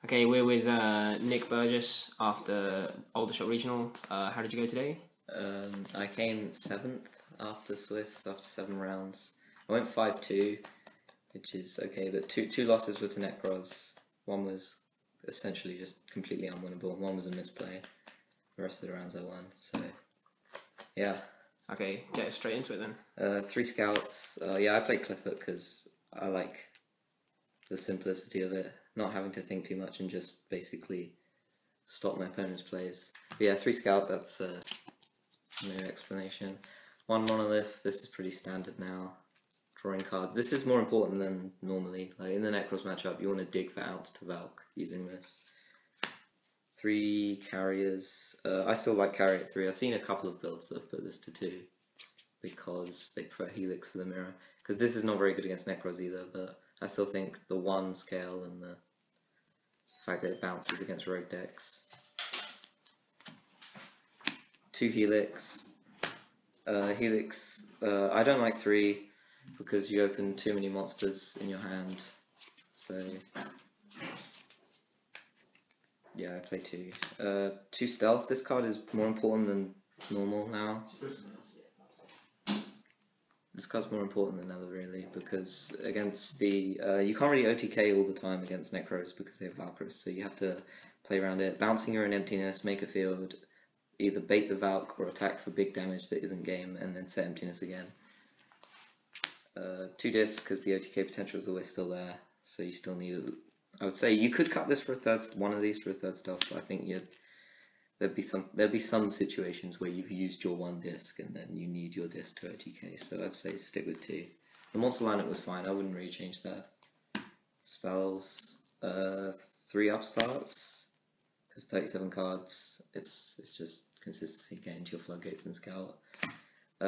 Okay, we're with Nick Burgess after Aldershot Regional. How did you go today? I came 7th after Swiss, after 7 rounds. I went 5-2, which is okay, but two losses were to Nekroz. One was essentially just completely unwinnable, and one was a misplay. The rest of the rounds I won, so yeah. Okay, get straight into it then. 3 scouts. Yeah, I played Qliphort because I like the simplicity of it, not having to think too much and just basically stop my opponent's plays. But yeah, 3 scout, that's no explanation. 1 monolith, this is pretty standard now. Drawing cards. This is more important than normally. Like in the Nekroz matchup, you want to dig for outs to Valk using this. 3 carriers. I still like carrier at 3. I've seen a couple of builds that have put this to 2 because they prefer Helix for the mirror. Because this is not very good against Nekroz either, but I still think the 1 scale and the fact that it bounces against rogue decks. 2 Helix. Helix, I don't like 3 because you open too many monsters in your hand. So yeah, I play 2. 2 Stealth. This card is more important than normal now. This card's more important than ever, really, because against the... you can't really OTK all the time against Nekroz because they have Valkyries, so you have to play around it. Bouncing your own Emptiness, make a field, either bait the Valk or attack for big damage that isn't game, and then set Emptiness again. 2 Disk, because the OTK potential is always still there, so you still need... I would say you could cut this for a third, one of these for a 3rd Stealth, but I think there'd be some situations where you've used your 1 disc and then you need your disc to OTK, so I'd say stick with 2. The monster lineup was fine, I wouldn't really change that. Spells, 3 upstarts, because 37 cards, it's just consistency, get into your floodgates and scout.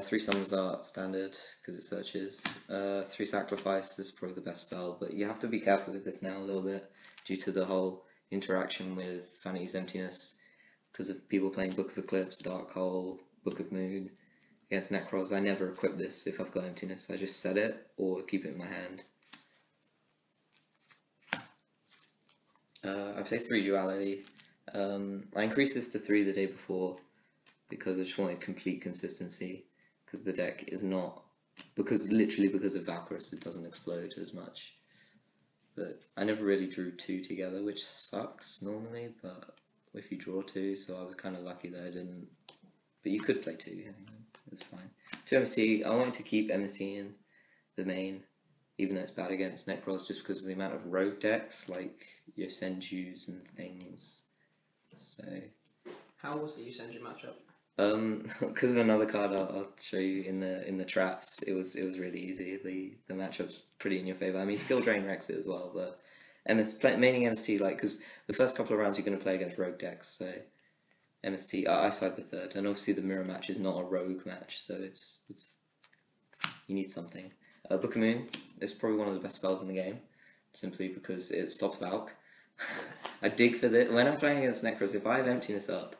3 Summons Art, standard, because it searches. 3 Saqlifice is probably the best spell, but you have to be careful with this now a little bit, due to the whole interaction with Vanity's Emptiness, because of people playing Book of Eclipse, Dark Hole, Book of Moon. Against Nekroz, I never equip this if I've got Emptiness, I just set it, or keep it in my hand. I play 3 Duality. I increased this to 3 the day before, because I just wanted complete consistency. Because the deck is not, literally because of Valkyries it doesn't explode as much. But I never really drew 2 together, which sucks normally, but if you draw 2, so I was kind of lucky that I didn't. But you could play 2, anyway, it's fine. 2 MST, I wanted to keep MST in the main, even though it's bad against Nekroz, just because of the amount of rogue decks, like your Senjus and things. So. How was the Senju matchup? Because of another card I'll show you in the traps, it was really easy. The matchup's pretty in your favour. I mean, skill drain wrecks it as well, but maining MST, like, because the first couple of rounds you're going to play against rogue decks, so MST, I side the 3rd, and obviously the mirror match is not a rogue match, so it's you need something. Book of Moon is probably one of the best spells in the game, simply because it stops Valk. I dig for this. When I'm playing against Nekroz, if I have Emptiness up,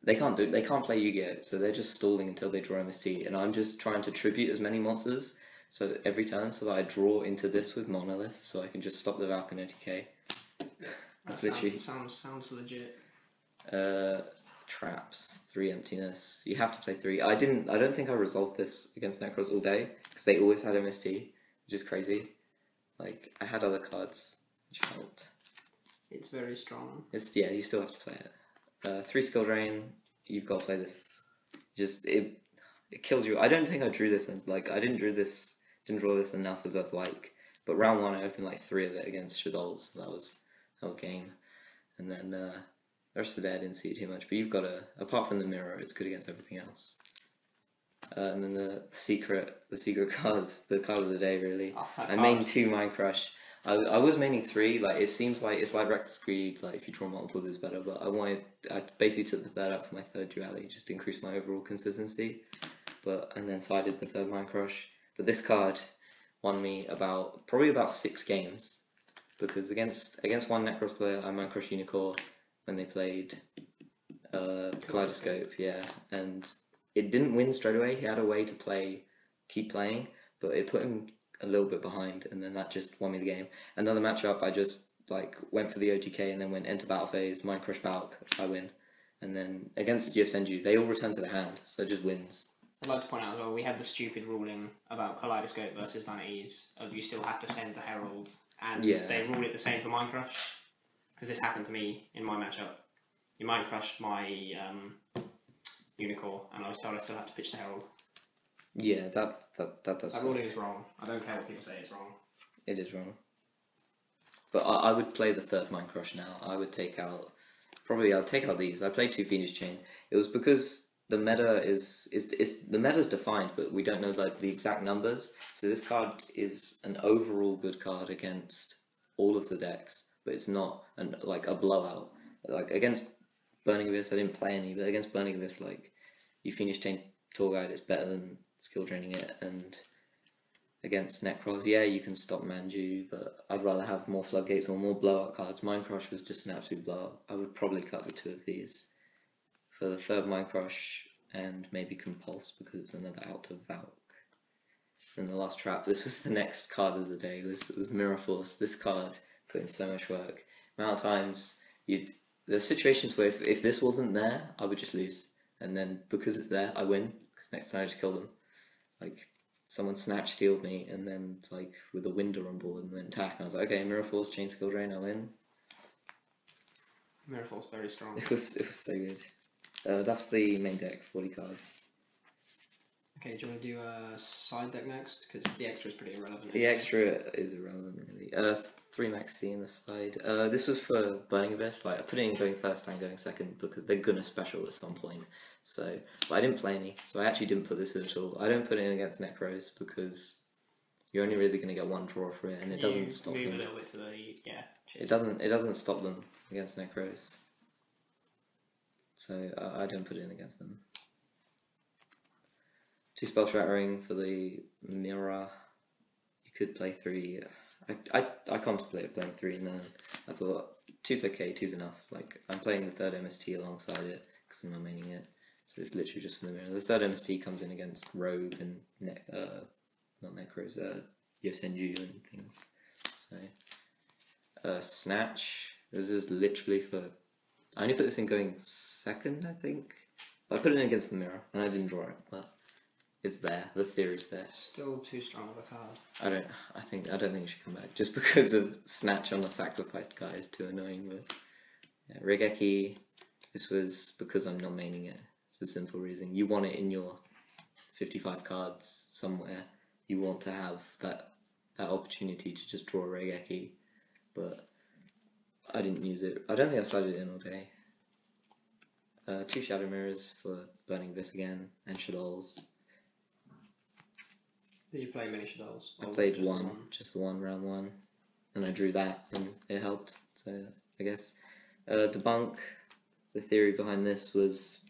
they can't play Yu-Gi-Oh, so they're just stalling until they draw MST, and I'm just trying to tribute as many monsters so that every turn, so that I draw into this with Monolith, so I can just stop the Valk and OTK. That's literally sounds legit. Traps, 3 Emptiness. You have to play 3. I don't think I resolved this against Nekroz all day because they always had MST, which is crazy. Like, I had other cards which helped. It's very strong. Yeah, you still have to play it. 3 skill drain, you've got to play this. Just it kills you. I don't think I drew this, and like I didn't draw this enough as I'd like. But round 1 I opened like 3 of it against Shadows. That was game. And then the rest of the day I didn't see it too much. But you've got apart from the mirror, it's good against everything else. And then the secret cards, the card of the day really. I mained 2 Mind Crush. I was maining 3, like it seems like it's like Reckless Greed, like if you draw multiples it's better, but I basically took the 3rd up for my 3rd Duality just to increase my overall consistency, and then sided the 3rd Mind Crush. But this card won me probably about 6 games, because against one Nekroz player I Mind Crush Unicorn when they played Kaleidoscope, yeah, and it didn't win straight away, he had a way to keep playing, but it put him a little bit behind, and then that just won me the game. Another matchup, I just like went for the OTK and then went enter battle phase, Mind Crush Valk, I win. And then against Yosenju, they all return to the hand, so it just wins. I'd like to point out as well, we had the stupid ruling about Kaleidoscope versus Vanities, of you still have to send the Herald, and they ruled it the same for Mind Crush, because this happened to me in my matchup. You Mind Crushed my Unicorn, and I was told I still have to pitch the Herald. Yeah, that does. That ruling is wrong. I don't care what people say, it's wrong. It is wrong. But I would play the third Mind Crush now. I would take out... Probably I'll take out these. I played 2 Fiendish Chain. It was because the meta is the meta's defined, but we don't know like the exact numbers. So this card is an overall good card against all of the decks, but it's not like a blowout. Like against Burning Abyss, I didn't play any, but against Burning Abyss, like you Fiendish Chain Tour Guide, it's better than skill draining it. And against Nekroz, yeah, you can stop Manju, but I'd rather have more floodgates or more blowout cards. Mind Crush was just an absolute blowout. I would probably cut the 2 of these for the third Mind Crush and maybe Compulse because it's another out of Valk. And the last trap, this was the next card of the day, it was Mirror Force. This card put in so much work. Amount of times, there's situations where if this wasn't there, I would just lose. And then because it's there, I win, because next time I just kill them. Like, someone Snatch Stealed me, and then like with a Winder on board and then attack, and I was like, okay, Mirror Force, Chain Skill Drain, I win. Mirror Force very strong. It was so good. That's the main deck, 40 cards. Okay, do you want to do a side deck next? Because the extra is pretty irrelevant. The extra is irrelevant, really. 3 Maxx C in the side. This was for Burning Abyss. Like, I put it in going first and going second because they're gonna special at some point. So, but I didn't play any, so I actually didn't put this in at all. I don't put it in against Nekroz because you're only really gonna get one draw for it, and it doesn't stop them. Move a little bit to the It doesn't stop them against Nekroz. So I don't put it in against them. 2 spell Shattering for the Mirror. You could play 3. I contemplated playing 3, and then I thought 2's okay, 2's enough. Like, I'm playing the third MST alongside it because I'm not maining it. So it's literally just for the Mirror. The third MST comes in against Rogue and not Nekroz, Yosenju and things. So Snatch. This is literally for... I only put this in going second, I think. I put it in against the Mirror, and I didn't draw it, but it's there. The theory's there. Still too strong of a card. I don't think it should come back just because of Snatch on the Saqlifice guy is too annoying. But yeah, Raigeki. This was because I'm not maining it. It's a simple reason. You want it in your 55 cards somewhere. You want to have that opportunity to just draw a Raigeki, but I didn't use it. I don't think I slid it in all day. 2 Shadow Mirrors for Burning Abyss again, and Shadows. Did you play many Shadows? I played just the one, round 1, and I drew that, and it helped, so I guess. Debunk, the theory behind this was,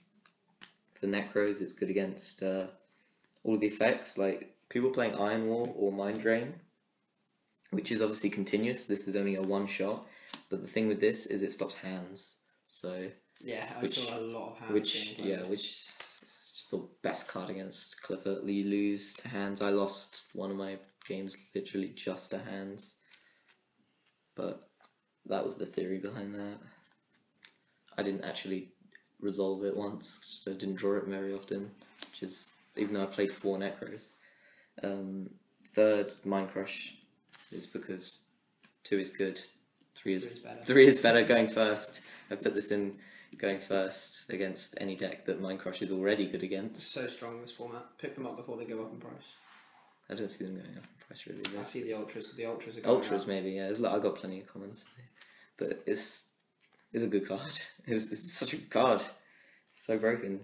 for Nekroz, it's good against all the effects, like people playing Iron Wall or Mind Drain, which is obviously continuous. This is only a 1-shot, but the thing with this is it stops hands, so... Yeah, I saw a lot of hands. Which is just the best card against Qliphort. You lose to hands. I lost one of my games literally just to hands. But that was the theory behind that. I didn't actually resolve it once, so I didn't draw it very often, which is, even though I played 4 Nekroz. Third, Mind Crush, is because 2 is good, 3 is better going first. I put this in going first against any deck that Mind Crush is already good against. So strong in this format. Pick them up before they go up in price. I don't see them going up in price really. I see the Ultras. The Ultras are going Ultras up. Maybe, yeah. I got plenty of commons, but it's a good card. It's such a good card. So broken.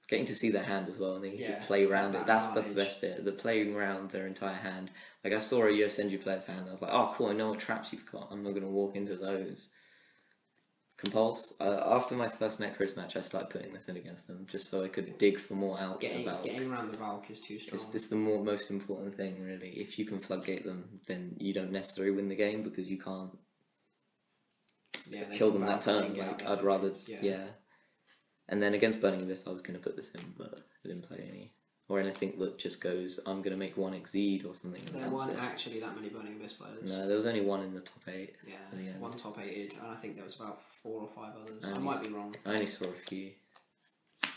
Getting to see their hand as well, and then you can play around it. That's the best bit. The playing around their entire hand. Like, I saw a Yosenju player's hand, and I was like, oh cool, I know what traps you've got. I'm not going to walk into those. Compulse. After my first Nekroz match, I started putting this in against them, just so I could dig for more outs of Valk. Getting around the Valk is too strong. It's the most important thing, really. If you can floodgate them, then you don't necessarily win the game, because you can't kill them that turn. Like, I'd rather... Yeah. And then against Burning Abyss, I was going to put this in, but I didn't play any. or anything that just goes, I'm going to make one exceed or something. There weren't actually that many Burning Abyss players. No, there was only one in the top 8. Yeah, one top 8'd, and I think there was about 4 or 5 others. I might be wrong. I only saw a few.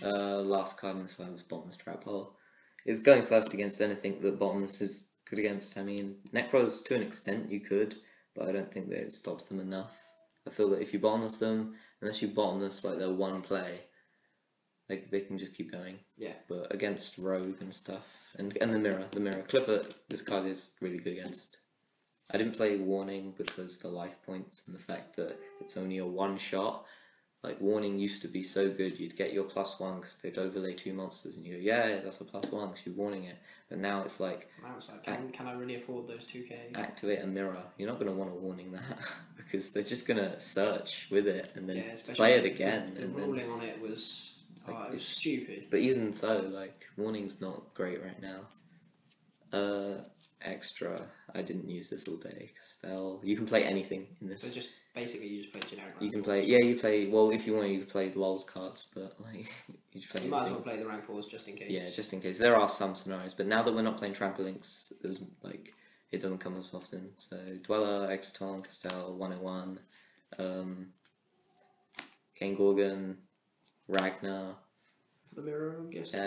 Last card on the side was Bottomless Trap Hole. It's going first against anything that Bottomless is good against. I mean, Nekroz to an extent you could, but I don't think that it stops them enough. I feel that if you Bottomless them, unless you Bottomless like their one play, they can just keep going. Yeah. But against Rogue and stuff, and the Mirror. Qliphort, this card is really good against. I didn't play Warning because the life points and the fact that it's only a one shot. Like, Warning used to be so good, you'd get your +1 because they'd overlay 2 monsters and you go, yeah, that's a +1 because you're warning it. But now it's like... Now it's like, can I really afford those 2k? Activate a Mirror. You're not going to want a warning that because they're just going to search with it and then play it again. The ruling on it was... Like, it was stupid. But even so, like, Warning's not great right now. Extra, I didn't use this all day. Stealth. You can play anything in this. So just basically you just play generic. You can play, you play. Well, if you want, you can play LOL's cards, but like you just play. You might as well play the rank 4s just in case. Yeah, just in case. There are some scenarios, but now that we're not playing Trampolinks, there's like it doesn't come as often. So Dweller, Exton, Castell, 101, Kane Gorgon, Ragnar. The Mirror, I'm guessing.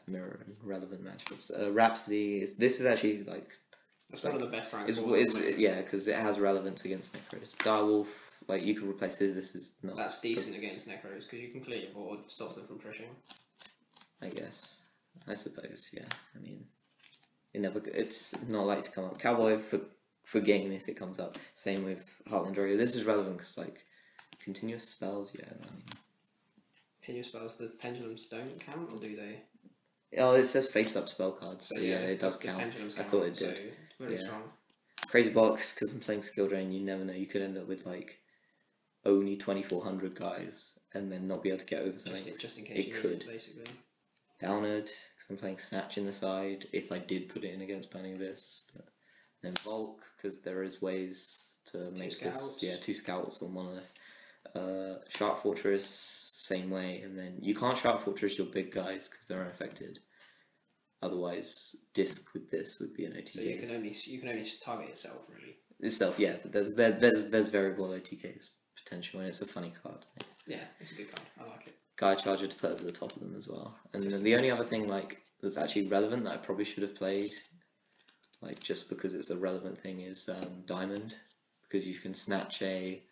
Mirror and relevant matchups. Rhapsody this is actually like. That's one of the best rank 4s. Yeah, because it has relevance against Nekroz. Direwolf, like you could replace it. This is not. That's decent against Nekroz because you can clear your board, stops them from trishing. I guess. I suppose. Yeah. I mean, it's not likely to come up. Cowboy for game if it comes up. Same with Heartland Warrior. This is relevant because like continuous spells. Yeah. I mean. Continuous spells. The pendulums don't count, or do they? Oh, it says face-up spell cards, so yeah, it does count. I thought it did. So very strong. Crazy box, because I'm playing Skill Drain, you never know. You could end up with, like, only 2,400 guys, and then not be able to get over something. Just in case it could. Basically. Downward, because I'm playing Snatch in the side, if I did put it in against Burning Abyss. But then Volk, because there is ways to make this. Yeah, 2 Scouts or Monolith. Shark Fortress, same way, and then you can't Shark Fortress your big guys because they're unaffected. Otherwise, Disk with this would be an OTK. So you can only target yourself really. Itself, yeah, but there's variable OTKs potential, and it's a funny card. Yeah, it's a good card. I like it. Guy Charger to put at the top of them as well. And then the only other thing like that's actually relevant that I probably should have played, like just because it's a relevant thing, is Diamond. Because you can snatch a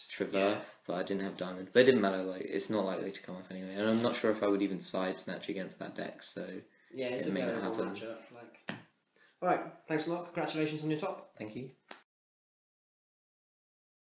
Trevor, but I didn't have Diamond. But it didn't matter, like it's not likely to come up anyway. And I'm not sure if I would even side snatch against that deck, so yeah, it's a very matchup. Alright, thanks a lot. Congratulations on your top. Thank you.